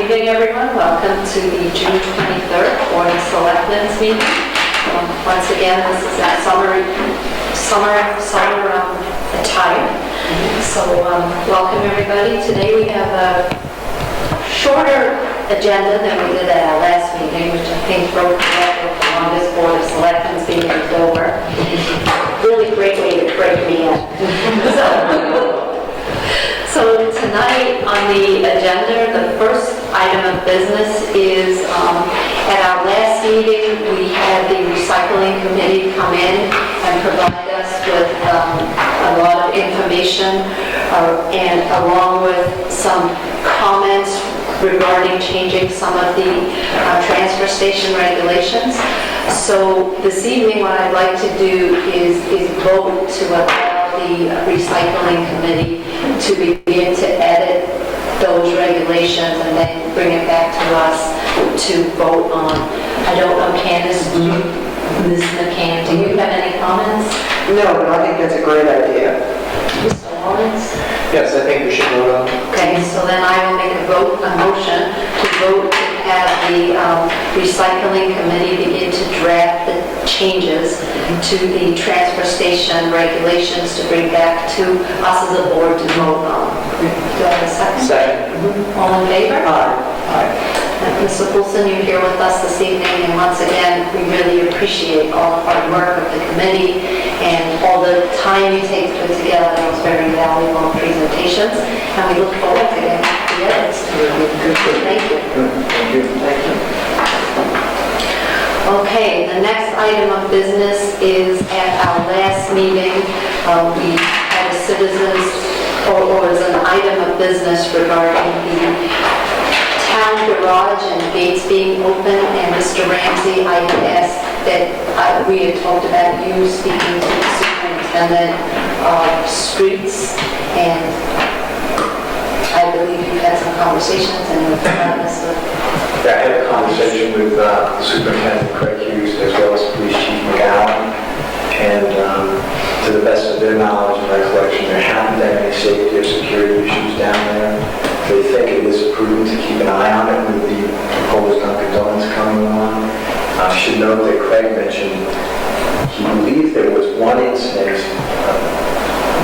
evening, everyone. Welcome to the June 23rd Board of Selectmen's meeting. Once again, this is our summer attire. So welcome everybody. Today we have a shorter agenda than we did at our last meeting, which I think broke the record for the longest Board of Selectmen's meeting in Dover. Really great way to break me in. So tonight on the agenda, the first item of business is at our last meeting, we had the recycling committee come in and provide us with a lot of information and along with some comments regarding changing some of the transfer station regulations. So this evening what I'd like to do is vote to allow the recycling committee to begin to edit those regulations and then bring it back to us to vote on. I don't know, Candace, Ms. McCann, do you have any comments? No, but I think that's a great idea. Mr. Lawrence? Yes, I think we should vote on. Okay, so then I will make a motion to vote to have the recycling committee begin to draft the changes to the transfer station regulations to bring back to us as a board to vote on. Do I have a second? Second. All in favor? Aye. Mr. Wilson, you're here with us this evening, and once again, we really appreciate all the hard work of the committee and all the time you take to put together those very valuable presentations, and we look forward to getting the edits. Thank you. Thank you. Thank you. Okay, the next item of business is at our last meeting, we had a citizens, or as an item of business regarding the town garage and gates being open, and Mr. Ramsey, I had asked that we had talked about you speaking to the superintendent of streets, and I believe you've had some conversations and with Mr. Yeah, I had a conversation with Superintendent Craig Hughes as well as Police Chief McGowan, and to the best of their knowledge and recollection, there haven't been any safety or security issues down there. They think it is prudent to keep an eye on it with the proposed Dunkin' Donuts coming along. I should note that Craig mentioned he believed there was one incident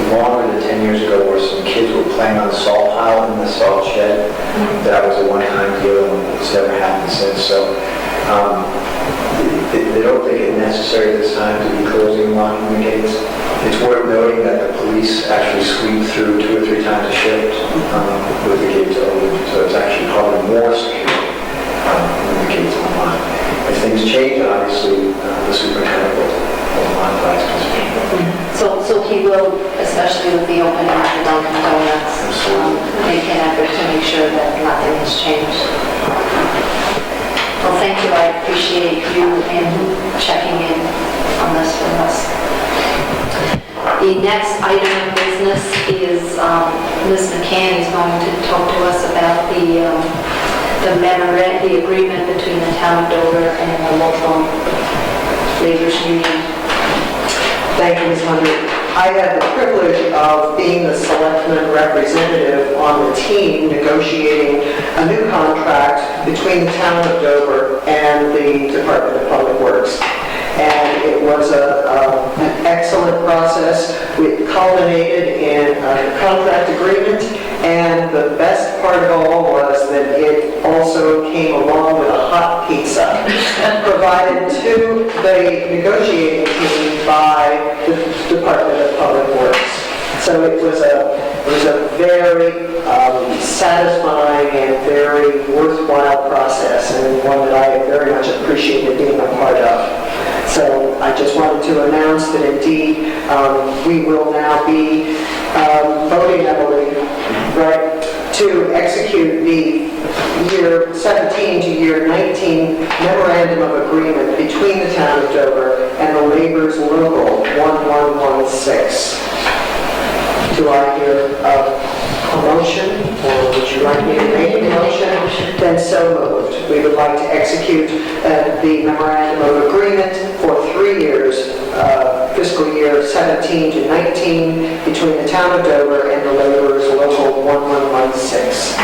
longer than 10 years ago where some kids were playing on the salt pile in the salt shed. That was a one-time deal and it's never happened since. So they don't think it necessary at this time to be closing and locking the gates. It's worth noting that the police actually sweep through 2 or 3 times a shift with the gates open. So it's actually probably more secure when the gates are unlocked. If things change, obviously the superintendent will modify his position. So he will, especially with the opening of the Dunkin' Donuts, make an effort to make sure that nothing has changed. Well, thank you. I appreciate you and checking in on this with us. The next item of business is Ms. McCann is going to talk to us about the agreement between the town of Dover and the local labor's union. Thank you, Ms. Hunter. I had the privilege of being the selectman representative on the team negotiating a new contract between the town of Dover and the Department of Public Works. And it was an excellent process. It culminated in a contract agreement, and the best part of all was that it also came along with a hot pizza provided to the negotiating team by the Department of Public Works. So it was a very satisfying and very worthwhile process, and one that I very much appreciated being a part of. So I just wanted to announce that indeed we will now be voting, I believe, right, to execute the year 17 to year 19 memorandum of agreement between the town of Dover and the Labor's Local 1116. Do I hear a motion, or would you like me to make a motion? Then so moved. We would like to execute the memorandum of agreement for 3 years, fiscal year 17 to 19, between the town of Dover and the Laborers Local 1116.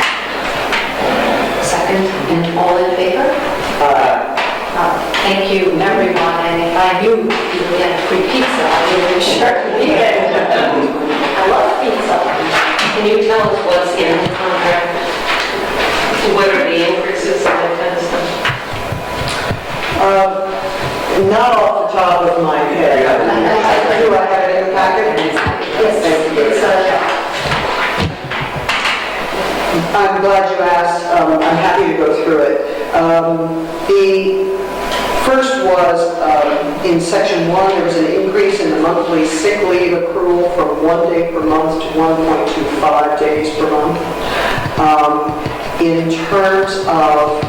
second, and all in favor? Thank you, everyone, and if I knew you would get a free pizza, I would have sure eat it. I love pizza. Can you tell us what's in the contract? What are the increases and that kind of stuff? Not off the top of my head. Do I have it in the packet? Yes, it's I'm glad you asked. I'm happy to go through it. The first was, in section 1, there was an increase in the monthly sick leave accrual from 1 day per month to 1.25 days per month. In terms of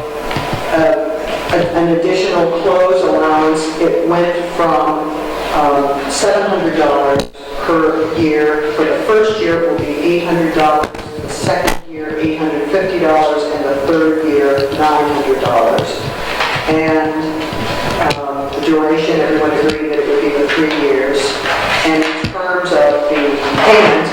an additional close allowance, it went from $700 per year. For the first year, it will be $800. The second year, $850, and the third year, $900. And the duration, everyone agreed that it would be for 3 years. And in terms of the payment,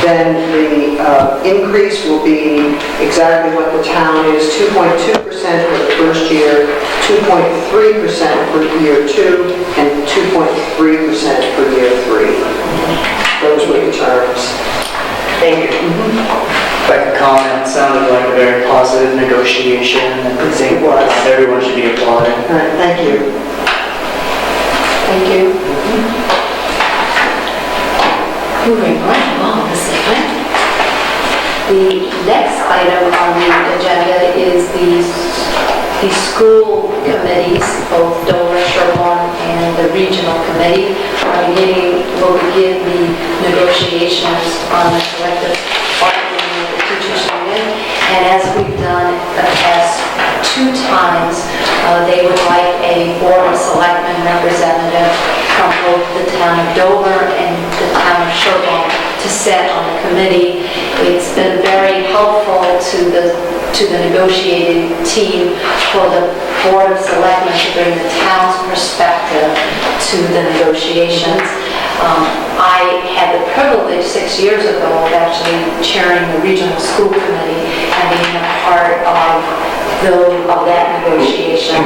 then the increase will be exactly what the town is, 2.2% for the first year, 2.3% for year 2, and 2.3% for year 3. Those were the terms. Thank you. If I could comment, it sounded like a very positive negotiation, and I think everyone should be applauded. All right, thank you. Thank you. Moving right along this evening. The next item on the agenda is the school committees, both Dover, Sherborne, and the regional committee will begin the negotiations on the collective bargaining with the teachers union. And as we've done the past 2 times, they would like a Board of Selectmen representative from both the town of Dover and the town of Sherborne to sit on the committee. It's been very helpful to the negotiating team for the Board of Selectmen to bring the town's perspective to the negotiations. I had the privilege 6 years ago of actually chairing the regional school committee and being a part of that negotiation.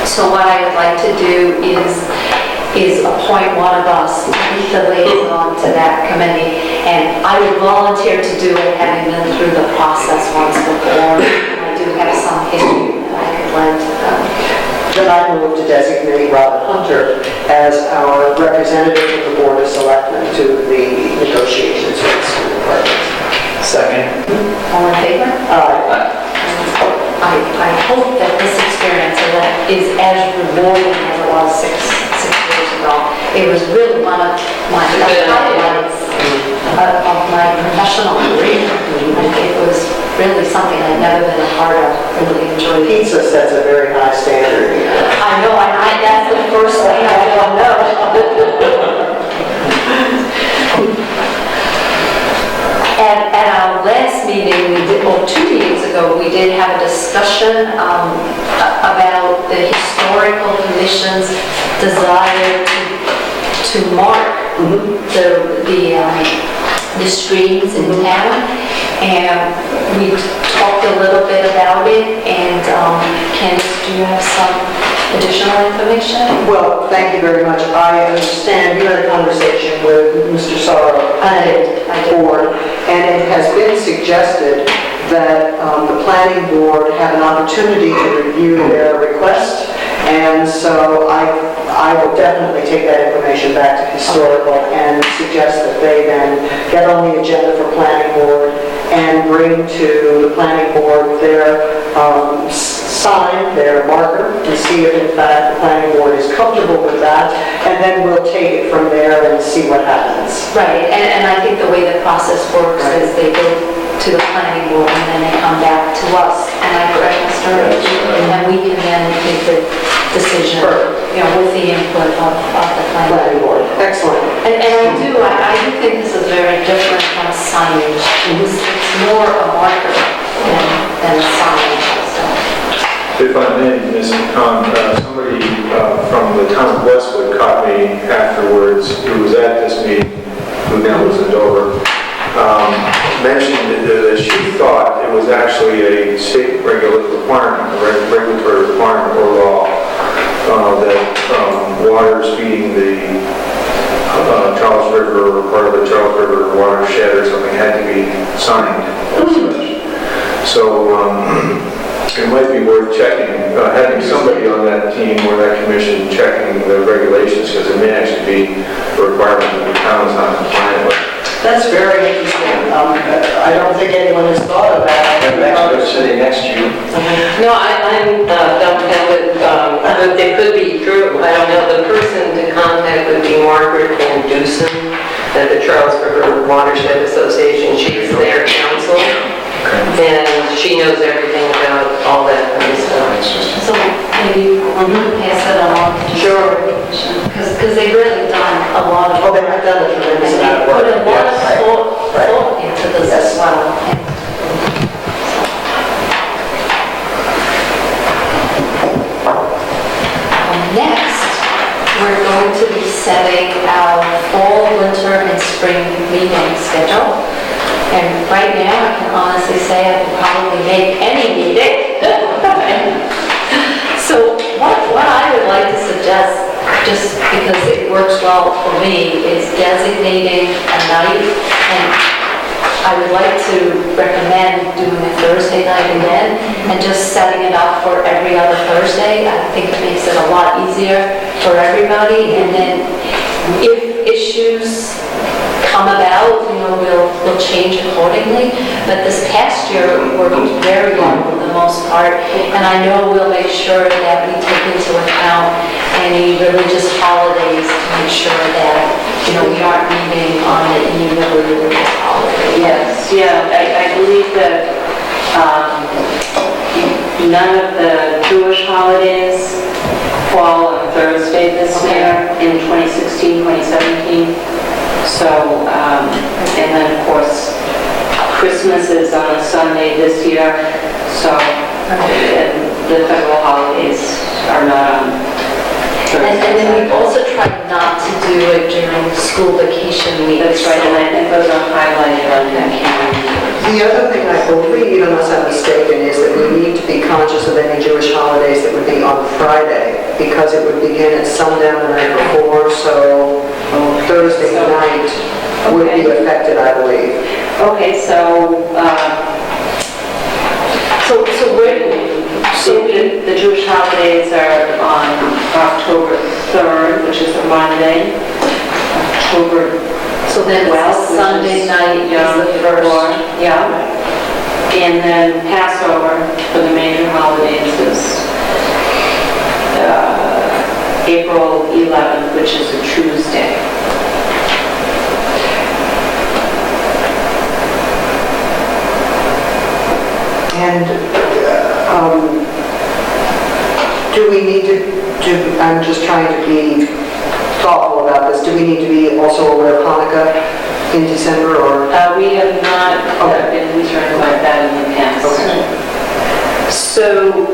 So what I would like to do is appoint one of us to be the liaison to that committee, and I would volunteer to do it, having been through the process once before. I do have some history that I could lend to them. Then I move to designate Robin Hunter as our representative of the Board of Selectmen to the negotiations with the school department. Second. All in favor? Aye. I hope that this experience is as rewarding as it was six years ago. It was really one of my highlights of my professional career. It was really something I'd never been a part of. Really enjoyed it. Pizza sets a very high standard. I know, that's the first thing I don't know. At our last meeting, 2 meetings ago, we did have a discussion about the historical commission's desire to mark the streams in town, and we talked a little bit about it. And Candace, do you have some additional information? Well, thank you very much. I understand you had a conversation with Mr. Sorrow I did. board, and it has been suggested that the planning board have an opportunity to review their request, and so I will definitely take that information back to historical and suggest that they then get on the agenda for planning board and bring to the planning board their sign, their marker, and see if in fact the planning board is comfortable with that, and then we'll take it from there and see what happens. Right, and I think the way the process works is they go to the planning board and then they come back to us, and I correct Mr. Rich, and then we can then make the decision, with the input of the planning board. Excellent. And I do think this is very different from signage. It's more a marker than a sign. So. If I may, Ms. Khan, somebody from the town of Westwood caught me afterwards, who was at this meeting, who now lives in Dover, mentioned that she thought it was actually a state waters feeding the Charles River, or part of the Charles River watershed or something had to be signed as such. So it might be worth checking, having somebody on that team or that commission checking the regulations, because it may actually be a requirement that the town is not compliant with. That's very interesting. I don't think anyone has thought of that. And Mexico City next to you. No, I'm dumbfounded, but it could be true, I don't know. The person to contact would be Margaret Van Dusen at the Charles River Watershed Association. She's their counsel, and she knows everything about all that kind of stuff. So maybe pass it along to Sure. because they've really done a lot of. Oh, they have done a tremendous And amount they of work. put a lot of Yes. thought into this as well. Next, we're going to be setting our fall, winter, and spring meeting schedule. And right now, I can honestly say I can probably make any meeting. So what I would like to suggest, just because it works well for me, is designating a night. And I would like to recommend doing a Thursday night again and just setting it up for every other Thursday. I think it makes it a lot easier for everybody. And then if issues come about, we'll change accordingly. But this past year worked very well for the most part, and I know we'll make sure that we take into account any religious holidays to make sure that, we aren't meeting on the eve of a religious holiday. Yes, yeah, I believe that none of the Jewish holidays fall on Thursday this year in 2016, 2017. So, and then of course, Christmas is on a Sunday this year, so and the federal holidays are not on Thursday. And then we've also tried not to do it during school vacation weeks. That's right, and I think those are highlighted on that calendar. The other thing I believe, unless I'm mistaken, is that we need to be conscious of any Jewish holidays that would be on Friday, because it would begin at sundown the night before, so Thursday night would be affected, I believe. Okay, so the Jewish holidays are on October 3rd, which is a Monday. October So then 12th, which Sunday is night Yom is the first. Kippur, yeah. And then Passover for the major holidays is April 11th, which is a Tuesday. And do we need to, I'm just trying to be thoughtful about this, do we need to be also aware of Hanukkah in December, or? We have not been concerned about that in the past. Okay. So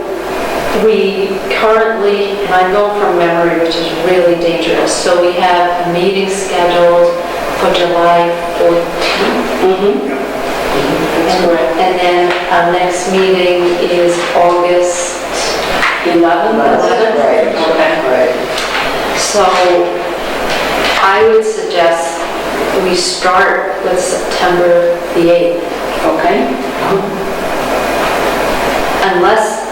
we currently, and I'm going from memory, which is really dangerous, so we have a meeting scheduled for July 14th. That's correct. And then our next meeting is August 11th. Right. Okay. Right. So I would suggest we start with September the 8th. Okay. Unless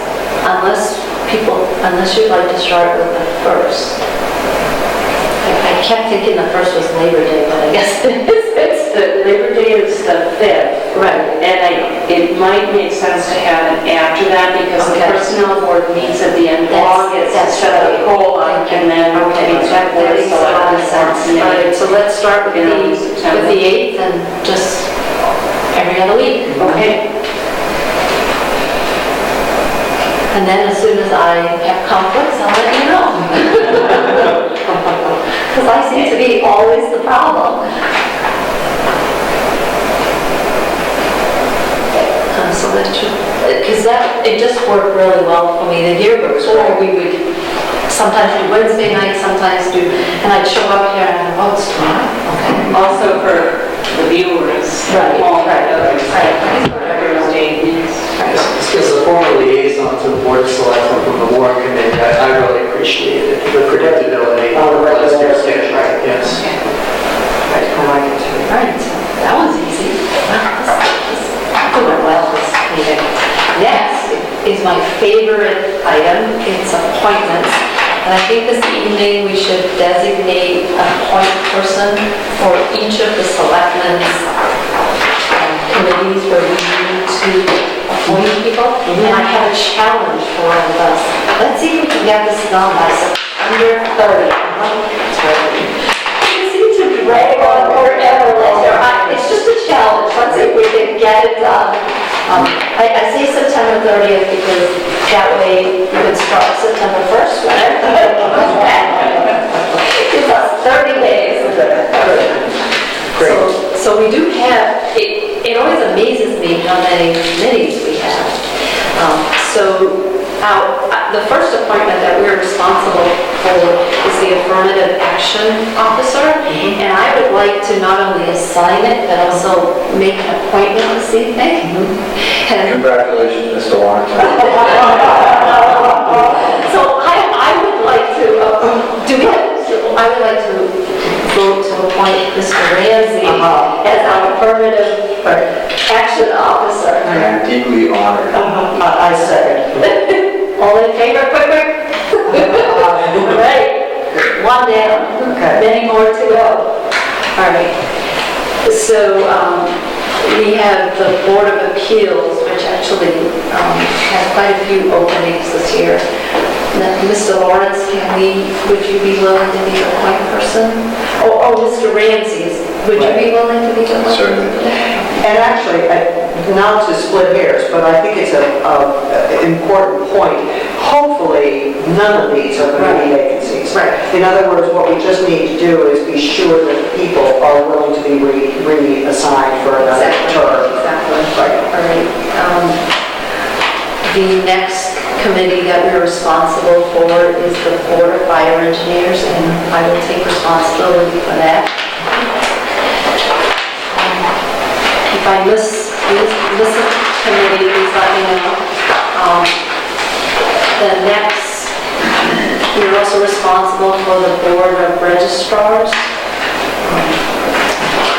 you'd like to start with the 1st. I kept thinking the 1st was Labor Day, but I guess It's the Labor Day is the 5th. Right. And it might make sense to have it after that because the Okay. personnel board meets at the end of August. That's set right. the poll up and then meets that with makes a lot of sense. All right, so let's start with the 8th and just every other week. Okay. And then as soon as I have conflicts, I'll let you know. Because I seem to be always the problem. So that's true. Because it just worked really well for me. The year before, we would sometimes do Wednesday night, sometimes do, and I'd show up here and, oh, it's tomorrow, okay. Also for the viewers. Right, all right, those right. Thursday meetings. As a former liaison to the Board of Selectmen from the Warrant Committee, I really appreciated the predictability of the last year's schedule. Yes. I like it too. All right, that one's easy. Wow, this went well this meeting. Next is my favorite item, it's appointments. And I think this evening we should designate a point person for each of the selectmen's committees where we need to appoint people. And I have a challenge for all of us. Let's see if we can get this done by September 30th. It seems to drag on forever, Lester. It's just a challenge. Let's see if we can get it done. I say September 30th because that way you can start September 1st, whenever. Gives us 30 days. So we do have, it always amazes me how many committees we have. The first appointment that we're responsible for is the Affirmative Action Officer, and I would like to not only assign it, but also make an appointment this evening. Congratulations, Mr. Lawrence. So I would like to, I would like to vote to appoint Mr. Ramsey as our Affirmative Action Officer. I am deeply honored. I second. All in favor, quick? All right, one down. Okay. Many more to go. All right. So we have the Board of Appeals, which actually has quite a few openings this year. Now, Mr. Lawrence, would you be willing to be the point person? Oh, Mr. Ramsey, would you be willing to be the point? Certainly. And actually, not to split hairs, but I think it's an important point. Hopefully, none of these are going to be vacancies. Right. In other words, what we just need to do is be sure that people are willing to be reassigned for another term. Exactly. Right. All right. The next committee that we're responsible for is the Board of Fire Engineers, and I will take responsibility for that. If I miss a committee, please let me know. The next, we're also responsible for the Board of Registrars.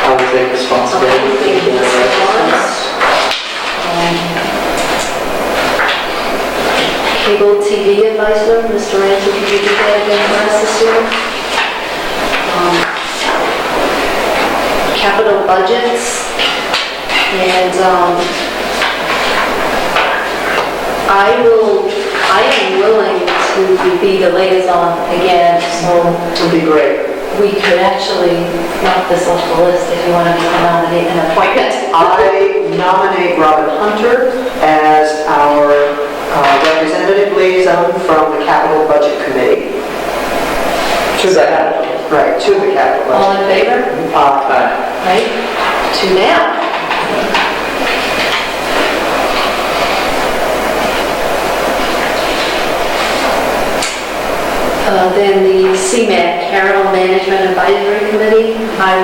I would take responsibility for the registrars. Cable TV advisor, Mr. Ramsey, could you do that again for us this year? Capital budgets, and I am willing to be the liaison again, so It would be great. we could actually knock this off the list if you want to nominate an appointment. I nominate Robin Hunter as our representative liaison from the Capital Budget Committee. To the capital. Right, to the Capital All Budget. in favor? Right, 2 down. Then the CMAC, Capital Management Advisory Committee, I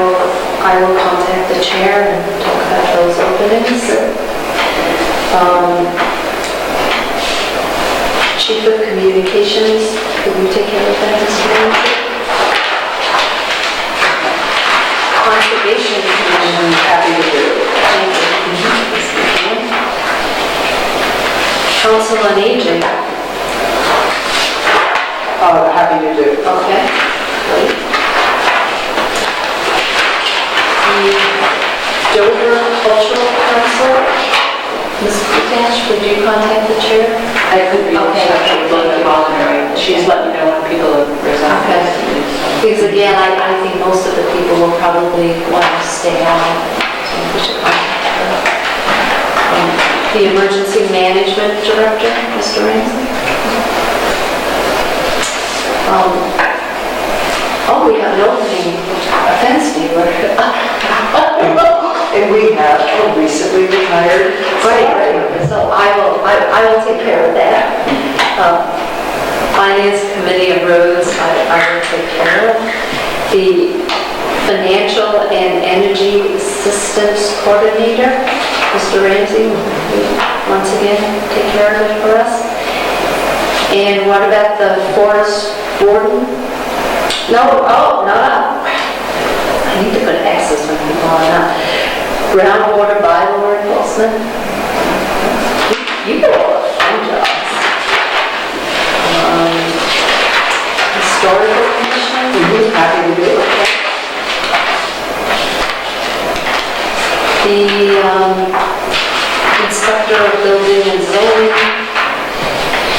will contact the chair and talk about those openings. Chief of Communications, could you take care of that, Mr. Manager? Conservation Commission, Happy to do it. thank you. Council on Aging, Happy to do. okay, great. The Dover Cultural Council, Ms. Kutash, would you contact the chair? I could be Okay. voluntary. She's let me know when people have resigned. Okay. Because again, I think most of the people will probably want to stay on, so we should contact her. The Emergency Management Director, Mr. Ramsey. We have an opening offense dealer. And we have a recently retired Right, so I will take care of that. Finance Committee of Roads, I will take care of. The Financial and Energy Assistance Coordinator, Mr. Ramsey, would you once again, take care of it for us. And what about the forest warden? No, I need to put X's when people are not. Groundwater bylaw enforcement. You get all the fun jobs. Historical commission. Happy to do it. The inspector of building and zoning,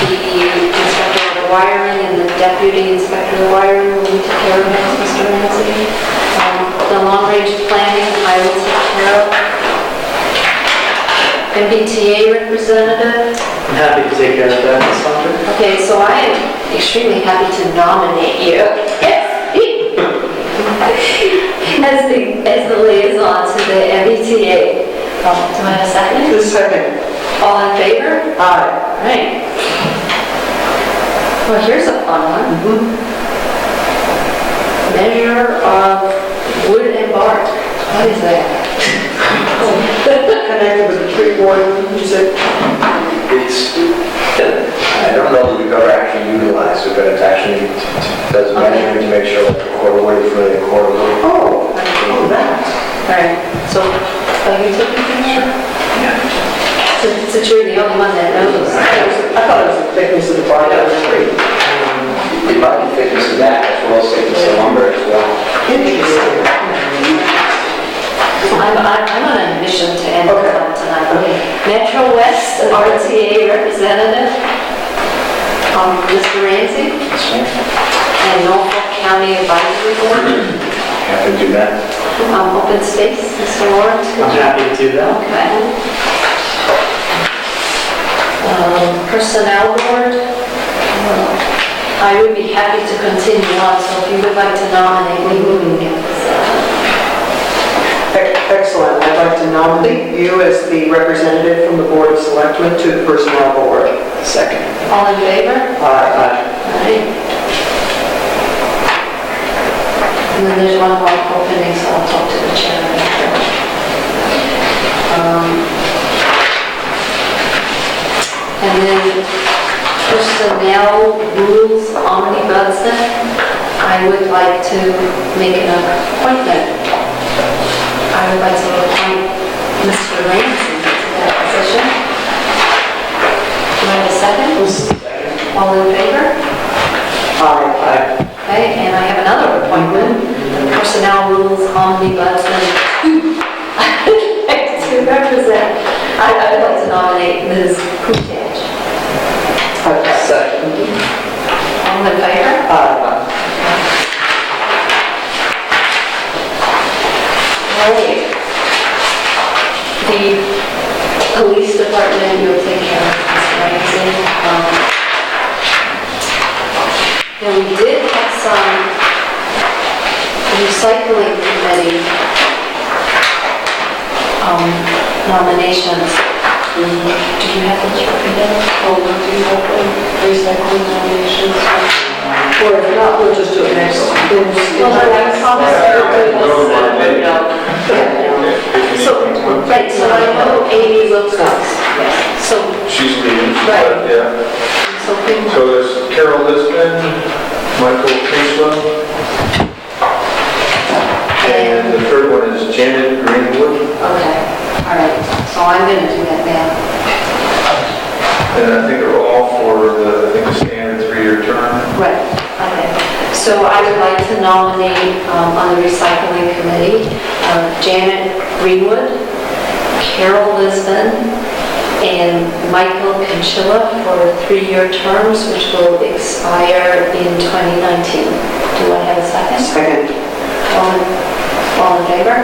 the inspector of wiring and the deputy inspector of wiring will take care of it, Mr. Ramsey. The long-range planning, I will take care of. MBTA representative. I'm happy to take care of that, Ms. Hunter. Okay, so I am extremely happy to nominate you as the liaison to the MBTA. Do I have a second? The second. All in favor? Aye. Right. Well, here's a fun one. Measure of wood and bark. What is that? Connected with the tree warden, you said? I don't know that we've ever actually utilized it, but it's actually does measuring to make sure that the quarter wood is really a quarter wood. Oh, that. Alright, so, are you taking picture? Yeah. Since you're the only one that knows. I thought it was the thickness of the bark of the tree. It might be thickness of that as well as thickness of lumber as well. Interesting. I'm on a mission to end Okay. tonight. Metro West RTA representative, Mr. Ramsey, and Norfolk County Advisory Board, Have to do that. Open Space, Mr. Lawrence. I'm happy to do that. Okay. Personnel Board, I would be happy to continue on, so if you would like to nominate me, we can get this Excellent. I'd like to nominate you as the representative from the Board of Selectmen to the Personnel Board. Second. All in favor? Aye. Alright. And then there's one more opening, so I'll talk to the chairman after. And then personnel rules omnibusman, I would like to make an appointment. I would like to appoint Mr. Ramsey to that position. Do I have a second? All in favor? Aye. Okay, and I have another appointment, the Personnel Rules Omnibusman. I'd like to represent, I'd like to nominate Ms. Kutage. Second. All in favor? Aye. Okay. The police department, you'll take care of, Mr. Ramsey. And we did have some recycling committee nominations. Do you have those repeated? Oh, do you have recycling nominations? Or if not, we'll just do it next. Well, I promised everybody else. So, right, so I know Amy Wilcox. So, She's leading, Right. yeah. so people. So there's Carol Lisbon, Michael Kingsland, and the third one is Janet Greenwood. Okay, all right, so I'm gonna do that now. And I think they're all for the, I think, the standard 3-year term. Right, okay. So I would like to nominate on the recycling committee, Janet Greenwood, Carol Lisbon, and Michael Conchilla for 3-year terms, which will expire in 2019. Do I have a second? Second. All in favor?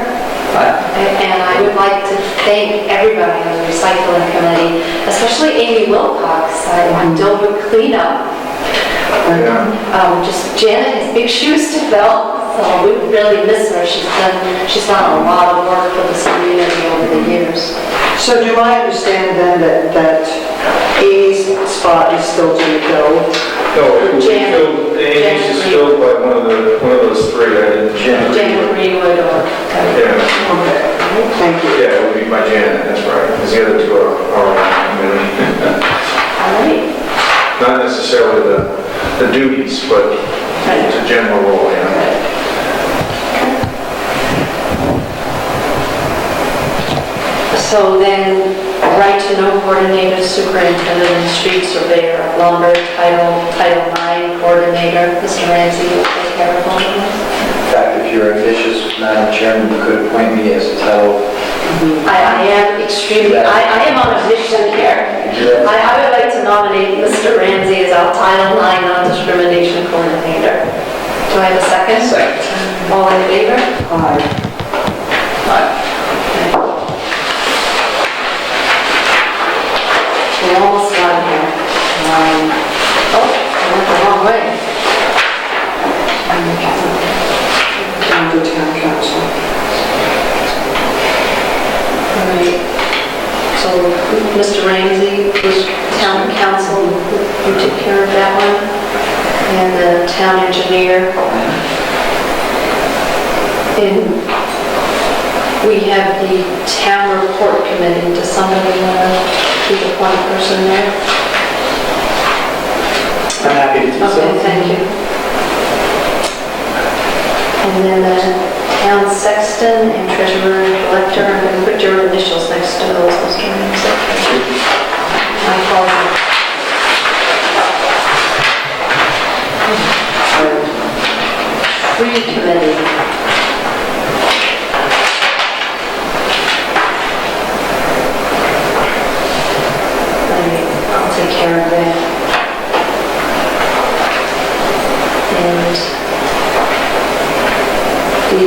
And I would like to thank everybody on the recycling committee, especially Amy Wilcox, on Dover cleanup. Yeah. Just Janet has big shoes to fill, so we really miss her. She's done a lot of work for this community over the years. So do I understand then that Amy's spot is still to be filled? No, it will be filled, Amy's is filled by one of those three, I didn't. Janet Greenwood or... Yeah. Okay, thank you. Yeah, it would be by Janet, that's right, because the other two are necessarily the duties, but it's a general role, yeah. So then, right to know coordinator, superintendent, and street surveyor, lumber, Title IX coordinator, Mr. Ramsey will take care of all of this. In fact, if you're ambitious, Madam Chairman, you could appoint me as a title. I am extremely, I am on a mission here. I would like to nominate Mr. Ramsey as our Title IX non-discrimination coordinator. Do I have a second? Second. All in favor? Aye. We're almost done here. Oh, I went the wrong way. Down to town council. All right. So Mr. Ramsey was town council, you took care of that one, and the town engineer. And we have the town report committee. Does somebody want to be the point person there? I'm happy to do so. Okay, thank you. And then the town sexton and treasurer and collector, I'm going to put your initials next to those, Mr. Ramsey. I call them. Tree committee. I'll take care of that. And the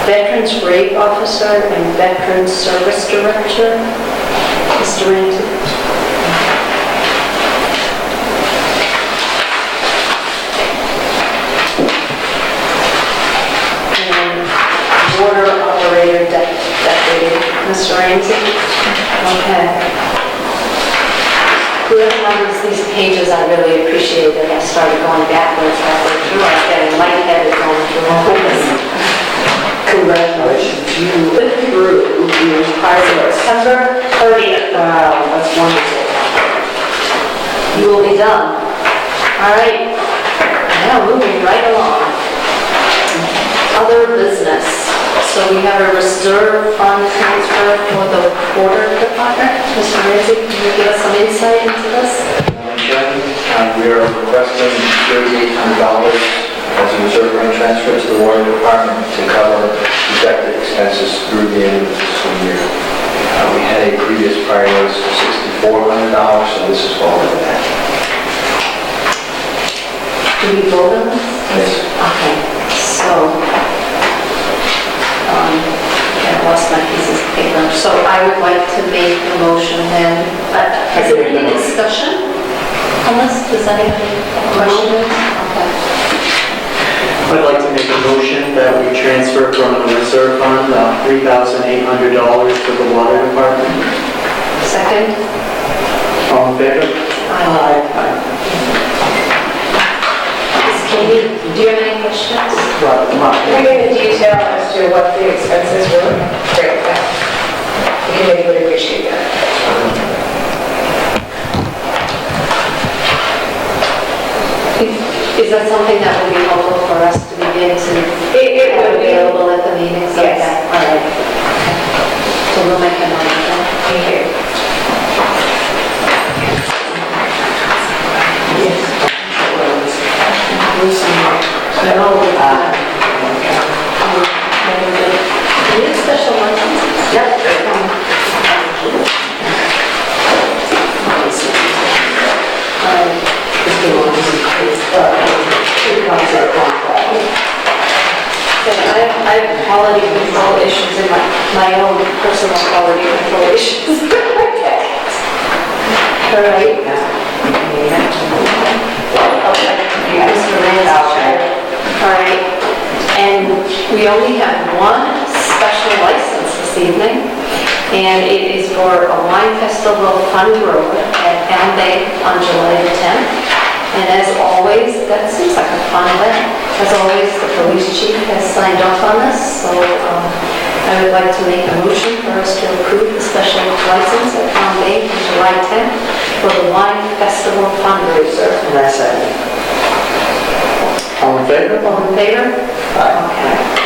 Veterans Rape Officer and Veterans Service Director, Mr. Ramsey. And Water Operator Deputy, Mr. Ramsey. Okay. Whoever numbers these pages, I really appreciate it. I started going backwards halfway through. I was getting lightheaded going through all this. Congratulations, you went through the entire September 30th. Wow, that's wonderful. You will be done. All right. Now moving right along. Other business. So we have a reserve fund transfer for the water department. Mr. Ramsey, can you give us some insight into this? Madam Chairman, we are requesting $3,800 as a reserve fund transfer to the water department to cover projected expenses through the end of the fiscal year. We had a previous prior notice of $6,400, so this is all of that. Do we vote on this? Yes. Okay, so, I lost my pieces of paper. So I would like to make a motion then. Has there been any discussion on this? Does anybody have questions? Okay. I'd like to make a motion that we transfer from the reserve fund $3,800 to the water department. Second? All in favor? Aye. Ms. Katie, do you have any questions? Right, come on. Can we get a detail as to what the expenses were? Great, the committee would appreciate that. Is that something that would be helpful for us to begin to It would be. available at the meetings? Yes. Okay, all right. So we'll make a note of that. Thank you. I know, you need special licenses? Yep. I have quality control issues in my own personal quality control issues. All right. Mr. Ramsey. All right. And we only have one special license this evening, and it is for a wine festival fun road at Elm Bay on July the 10th. And as always, that seems like a fun event. As always, the police chief has signed off on this, so I would like to make a motion for us to approve the special license at Town Bank on July 10th for the Wine Festival fundraiser. And I second. All in favor? All in favor? Okay.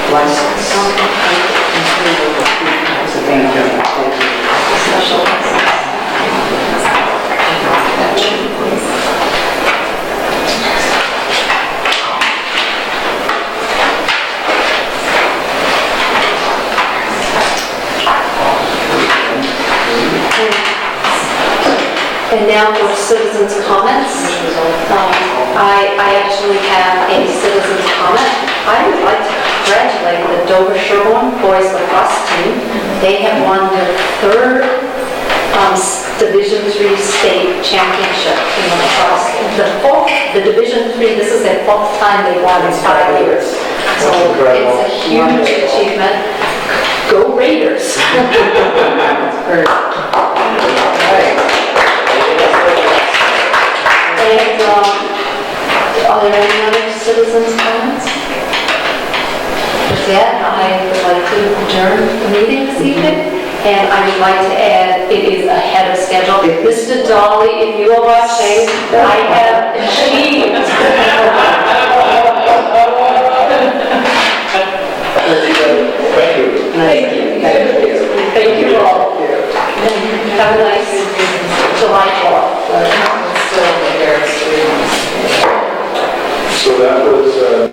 License. Thank you. Special license. And now for citizens' comments. I actually have a citizen's comment. I would like to congratulate the Dover Sherborne Boys Lacrosse team. They have won their third Division III state championship in lacrosse. The Division III, this is their fourth time they won in 5 years. So it's a huge achievement. Go Raiders! And are there any other citizens' comments? With that, I would like to adjourn the meeting this evening, and I would like to add, it is ahead of schedule. Mr. Dolly, if you are watching, I have achieved. Thank you. Thank you. Thank you all. Have a nice July 4th. So that was